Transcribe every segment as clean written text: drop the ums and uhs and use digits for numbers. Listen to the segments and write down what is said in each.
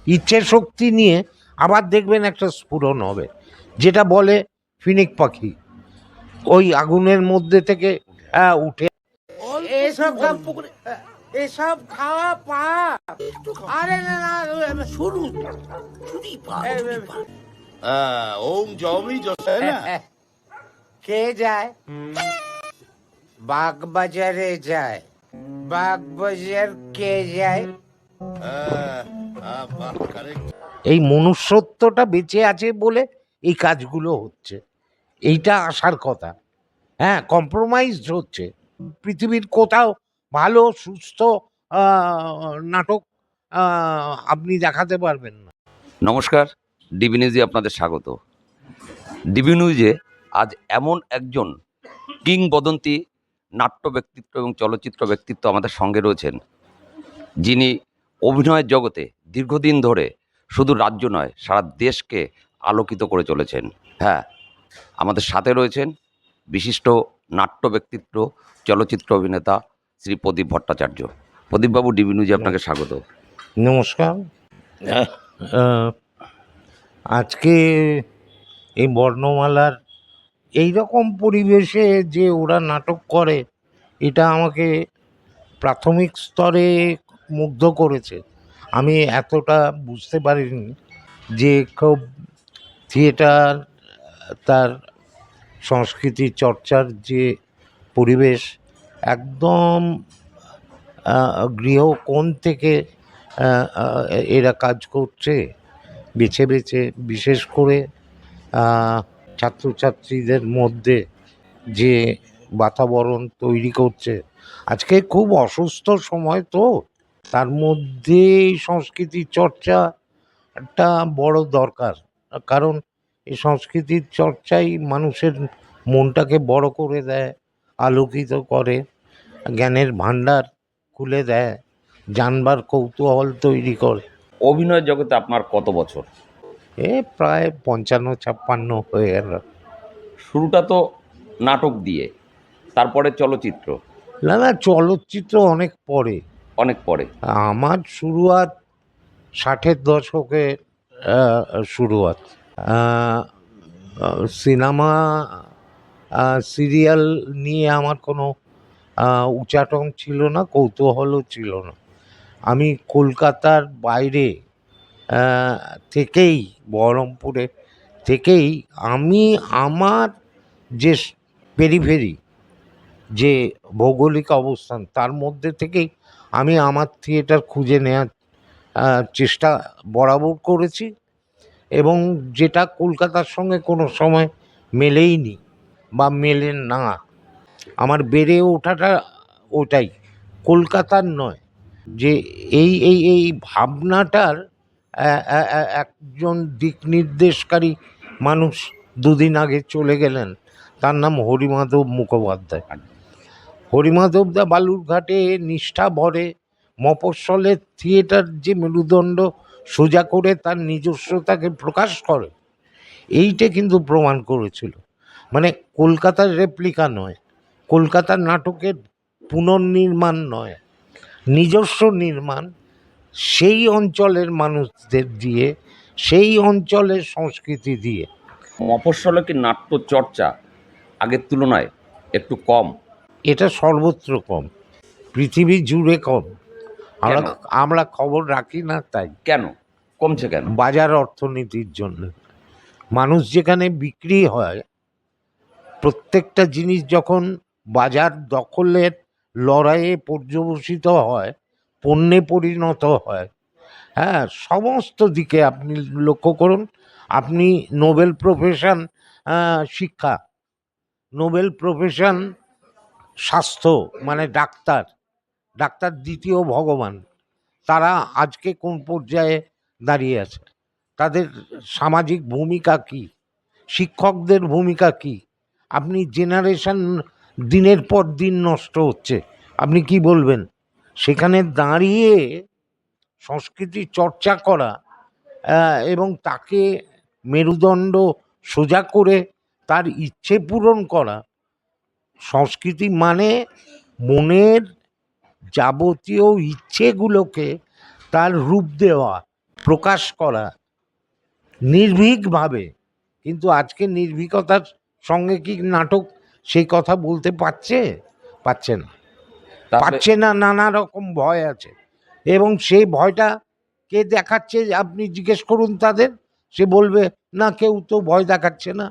ইচ্ছে শক্তি নিয়ে আবার দেখবেন একটা স্ফুরণ হবে, যেটা বলে ফিনিক পাখি ওই আগুনের মধ্যে থেকে উঠে। এসব পুকুরে এসব খাওয়া পাপ। আরে না না শুনুন ওম জমি কে যায়? বাগবাজারে যায়। বাগবাজার কে যায়? এই মনুষ্যত্বটা বেঁচে আছে বলে এই কাজগুলো হচ্ছে, এইটা আসার কথা। হ্যাঁ, কম্প্রোমাইজ হচ্ছে। পৃথিবীর কোথাও ভালো সুস্থ নাটক আপনি দেখাতে পারবেন না। নমস্কার, ডিবি নিউজে আপনাদের স্বাগত। ডিবি নিউজে আজ এমন একজন কিংবদন্তি নাট্য ব্যক্তিত্ব এবং চলচ্চিত্র ব্যক্তিত্ব আমাদের সঙ্গে রয়েছেন, যিনি অভিনয়ের জগতে দীর্ঘদিন ধরে শুধু রাজ্য নয় সারা দেশকে আলোকিত করে চলেছেন। হ্যাঁ, আমাদের সাথে রয়েছেন বিশিষ্ট নাট্য ব্যক্তিত্ব চলচ্চিত্র অভিনেতা শ্রী প্রদীপ ভট্টাচার্য। প্রদীপবাবু, ডিবি নিউজে আপনাকে স্বাগত। নমস্কার। আজকে এই বর্ণমালার এই রকম পরিবেশে যে ওরা নাটক করে, এটা আমাকে প্রাথমিক স্তরে মুগ্ধ করেছে। আমি এতটা বুঝতে পারিনি যে খুব থিয়েটার, তার সংস্কৃতি চর্চার যে পরিবেশ, একদম গৃহকোণ থেকে এরা কাজ করছে বেছে বেছে, বিশেষ করে ছাত্রছাত্রীদের মধ্যে যে বাতাবরণ তৈরি করছে। আজকে খুব অসুস্থ সময়, তো তার মধ্যে সংস্কৃতি চর্চা একটা বড় দরকার। কারণ এই সংস্কৃতির চর্চাই মানুষের মনটাকে বড় করে দেয়, আলোকিত করে, জ্ঞানের ভাণ্ডার খুলে দেয়, জানবার কৌতূহল তৈরি করে। অভিনয়ের জগতে আপনার কত বছর? প্রায় 55-56 হয়ে গেল। শুরুটা তো নাটক দিয়ে, তারপরে চলচ্চিত্র। না না, চলচ্চিত্র অনেক পরে। অনেক পরে? আমার শুরুয়াত 60-এর দশকে, শুরুয়াত। সিনেমা সিরিয়াল নিয়ে আমার কোনো উচাটন ছিল না, কৌতূহলও ছিল না। আমি কলকাতার বাইরে থেকেই, বহরমপুরে থেকেই আমি আমার যে পেরিফেরি, যে ভৌগোলিক অবস্থান, তার মধ্যে থেকেই আমি আমার থিয়েটার খুঁজে নেওয়ার চেষ্টা বরাবর করেছি, এবং যেটা কলকাতার সঙ্গে কোনো সময় মেলেইনি বা মেলে না। আমার বেড়ে ওঠাটা ওটাই, কলকাতার নয়। যে এই এই এই ভাবনাটার একজন দিক নির্দেশকারী মানুষ দুদিন আগে চলে গেলেন, তার নাম হরিমাধব মুখোপাধ্যায়। হরিমাধবদা বালুরঘাটে নিষ্ঠা ভরে মফস্বলের থিয়েটার যে মেরুদণ্ড সোজা করে তার নিজস্বতাকে প্রকাশ করে, এইটা কিন্তু প্রমাণ করেছিল। মানে কলকাতার রেপ্লিকা নয়, কলকাতার নাটকের পুনর্নির্মাণ নয়, নিজস্ব নির্মাণ, সেই অঞ্চলের মানুষদের দিয়ে, সেই অঞ্চলের সংস্কৃতি দিয়ে। মফস্বলে কি নাট্য চর্চা আগের তুলনায় একটু কম? এটা সর্বত্র কম, পৃথিবী জুড়ে কম। আমরা খবর রাখি না, তাই। কেন কমছে? কেন? বাজার অর্থনীতির জন্য। মানুষ যেখানে বিক্রি হয়, প্রত্যেকটা জিনিস যখন বাজার দখলের লড়াইয়ে পর্যবসিত হয়, পণ্যে পরিণত হয়, হ্যাঁ, সমস্ত দিকে আপনি লক্ষ্য করুন। আপনি নোবেল প্রফেশন শিক্ষা, নোবেল প্রফেশন স্বাস্থ্য, মানে ডাক্তার, ডাক্তার দ্বিতীয় ভগবান, তারা আজকে কোন পর্যায়ে দাঁড়িয়ে আছে? তাদের সামাজিক ভূমিকা কি? শিক্ষকদের ভূমিকা কি? আপনি জেনারেশন দিনের পর দিন নষ্ট হচ্ছে, আপনি কি বলবেন? সেখানে দাঁড়িয়ে সংস্কৃতি চর্চা করা এবং তাকে মেরুদণ্ড সোজা করে তার ইচ্ছে পূরণ করা। সংস্কৃতি মানে মনের যাবতীয় ইচ্ছেগুলোকে তার রূপ দেওয়া, প্রকাশ করা নির্ভীকভাবে, কিন্তু আজকে নির্ভীকতার সঙ্গে কি নাটক সেই কথা বলতে পারছে? পারছে না, তাহলে পারছে না, নানা রকম ভয় আছে। এবং সেই ভয়টা কে দেখাচ্ছে আপনি জিজ্ঞেস করুন তাদের, সে বলবে না কেউ তো ভয় দেখাচ্ছে না,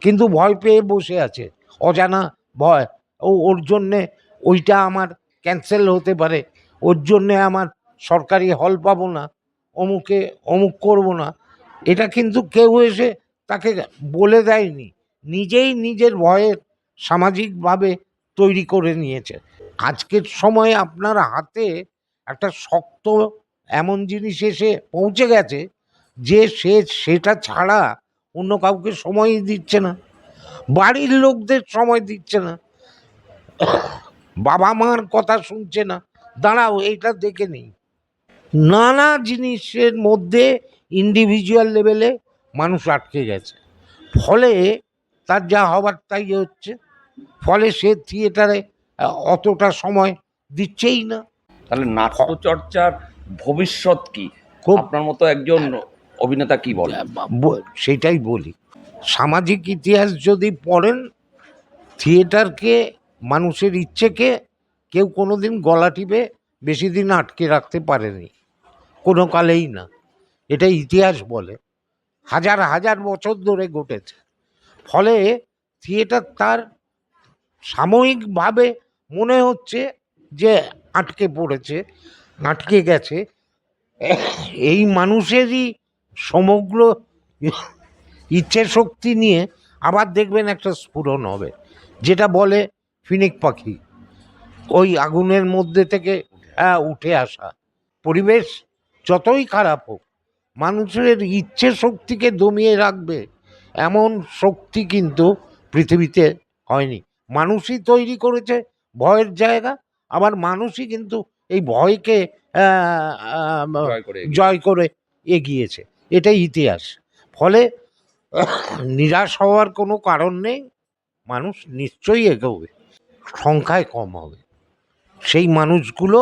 কিন্তু ভয় পেয়ে বসে আছে, অজানা ভয়। ওর জন্যে ওইটা আমার ক্যান্সেল হতে পারে, ওর জন্যে আমার সরকারি হল পাবো না, অমুকে অমুক করব না। এটা কিন্তু কেউ এসে তাকে বলে দেয়নি, নিজেই নিজের ভয়ের সামাজিকভাবে তৈরি করে নিয়েছে। আজকের সময়ে আপনার হাতে একটা শক্ত এমন জিনিস এসে পৌঁছে গেছে যে সেটা ছাড়া অন্য কাউকে সময়ই দিচ্ছে না, বাড়ির লোকদের সময় দিচ্ছে না, বাবা মার কথা শুনছে না, দাঁড়াও এইটা দেখে নেই। নানা জিনিসের মধ্যে ইন্ডিভিজুয়াল লেভেলে মানুষ আটকে গেছে, ফলে তার যা হবার তাই হচ্ছে, ফলে সে থিয়েটারে অতটা সময় দিচ্ছেই না। তাহলে নাট্যচর্চার ভবিষ্যৎ কি? খুব আপনার মতো একজন অভিনেতা কি বলেন? সেটাই বলি, সামাজিক ইতিহাস যদি পড়েন, থিয়েটারকে, মানুষের ইচ্ছেকে কেউ কোনোদিন গলা টিপে বেশি দিন আটকে রাখতে পারেনি, কোনো কালেই না। এটা ইতিহাস বলে, হাজার হাজার বছর ধরে ঘটেছে। ফলে থিয়েটার তার সাময়িকভাবে মনে হচ্ছে যে আটকে পড়েছে, আটকে গেছে। এই মানুষেরই সমগ্র ইচ্ছে শক্তি নিয়ে আবার দেখবেন একটা স্ফুরণ হবে, যেটা বলে ফিনিক পাখি, ওই আগুনের মধ্যে থেকে উঠে আসা। পরিবেশ যতই খারাপ হোক, মানুষের ইচ্ছে শক্তিকে দমিয়ে রাখবে এমন শক্তি কিন্তু পৃথিবীতে হয়নি। মানুষই তৈরি করেছে ভয়ের জায়গা, আবার মানুষই কিন্তু এই ভয়কে জয় করে এগিয়েছে, এটাই ইতিহাস। ফলে নিরাশ হওয়ার কোনো কারণ নেই, মানুষ নিশ্চয়ই এগোবে, সংখ্যায় কম হবে। সেই মানুষগুলো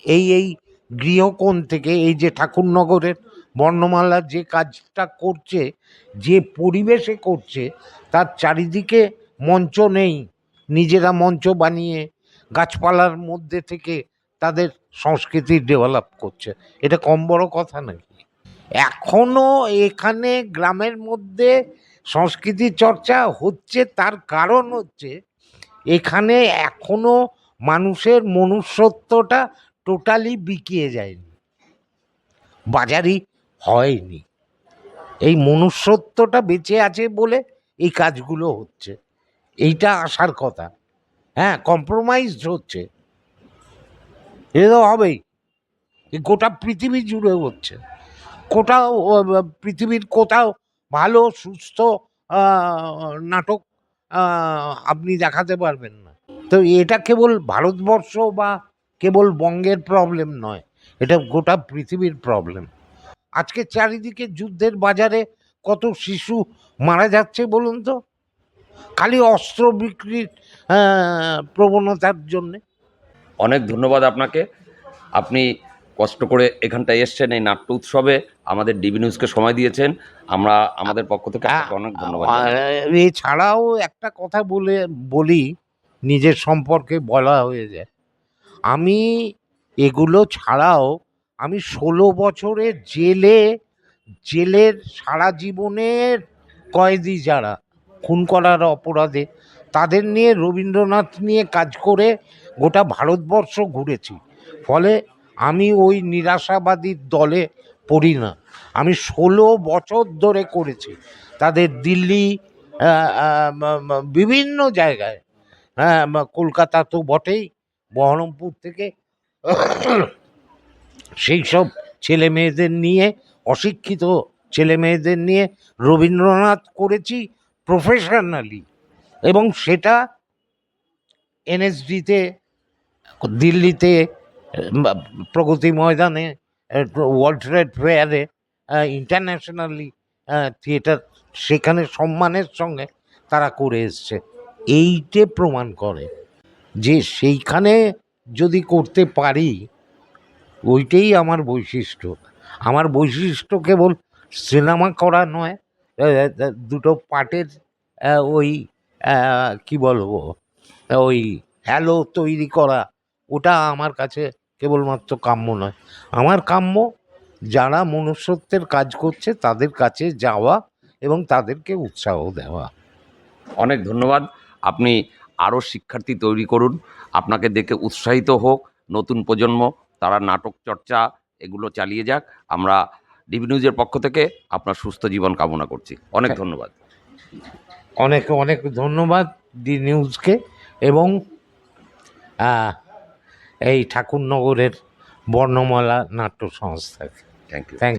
এই গৃহকোণ থেকে, এই যে ঠাকুরনগরের বর্ণমালা যে কাজটা করছে, যে পরিবেশে করছে, তার চারিদিকে মঞ্চ নেই, নিজেরা মঞ্চ বানিয়ে গাছপালার মধ্যে থেকে তাদের সংস্কৃতি ডেভেলপ করছে, এটা কম বড় কথা নাকি? এখনো এখানে গ্রামের মধ্যে সংস্কৃতি চর্চা হচ্ছে, তার কারণ হচ্ছে এখানে এখনো মানুষের মনুষ্যত্বটা টোটালি বিকিয়ে যায়নি, বাজারি হয়নি। এই মনুষ্যত্বটা বেঁচে আছে বলে এই কাজগুলো হচ্ছে, এইটা আসার কথা। হ্যাঁ, কম্প্রোমাইজ হচ্ছে, এটা হবেই, গোটা পৃথিবী জুড়ে হচ্ছে। কোথাও পৃথিবীর কোথাও ভালো সুস্থ নাটক আপনি দেখাতে পারবেন না। তো এটা কেবল ভারতবর্ষ বা কেবল বঙ্গের প্রবলেম নয়, এটা গোটা পৃথিবীর প্রবলেম। আজকে চারিদিকে যুদ্ধের বাজারে কত শিশু মারা যাচ্ছে বলুন তো, খালি অস্ত্র বিক্রির প্রবণতার জন্যে। অনেক ধন্যবাদ আপনাকে। আপনি কষ্ট করে এখানটায় এসছেন, এই নাট্য উৎসবে আমাদের ডিবি নিউজকে সময় দিয়েছেন। আমরা আমাদের পক্ষ থেকে আপনাকে অনেক ধন্যবাদ জানাই। এছাড়াও একটা কথা বলি, নিজের সম্পর্কে বলা হয়ে যায়, আমি এগুলো ছাড়াও আমি 16 বছরের জেলের সারা জীবনের কয়েদি যারা খুন করার অপরাধে, তাদের নিয়ে, রবীন্দ্রনাথ নিয়ে কাজ করে গোটা ভারতবর্ষ ঘুরেছি। ফলে আমি ওই নিরাশাবাদীর দলে পড়ি না, আমি 16 বছর ধরে করেছি তাদের, দিল্লি, বিভিন্ন জায়গায়, হ্যাঁ, কলকাতা তো বটেই, বহরমপুর থেকে সেই সব ছেলে মেয়েদের নিয়ে, অশিক্ষিত ছেলে মেয়েদের নিয়ে রবীন্দ্রনাথ করেছি প্রফেশনালি, এবং সেটা এনএসডিতে, দিল্লিতে, প্রগতি ময়দানে, ওয়ার্ল্ড ট্রেড ফেয়ারে, ইন্টারন্যাশনালি থিয়েটার, সেখানে সম্মানের সঙ্গে তারা করে এসছে। এইটে প্রমাণ করে যে সেইখানে যদি করতে পারি, ওইটাই আমার বৈশিষ্ট্য। আমার বৈশিষ্ট্য কেবল সিনেমা করা নয়, দুটো পাটের ওই কি বলবো, ওই হ্যালো তৈরি করা, ওটা আমার কাছে কেবলমাত্র কাম্য নয়। আমার কাম্য যারা মনুষ্যত্বের কাজ করছে তাদের কাছে যাওয়া এবং তাদেরকে উৎসাহ দেওয়া। অনেক ধন্যবাদ। আপনি আরও শিক্ষার্থী তৈরি করুন, আপনাকে দেখে উৎসাহিত হোক নতুন প্রজন্ম, তারা নাটক চর্চা এগুলো চালিয়ে যাক। আমরা ডিবি নিউজের পক্ষ থেকে আপনার সুস্থ জীবন কামনা করছি। অনেক ধন্যবাদ। অনেক অনেক ধন্যবাদ ডি নিউজকে এবং এই ঠাকুরনগরের বর্ণমালা নাট্য সংস্থাকে। Thank you. থ্যাংক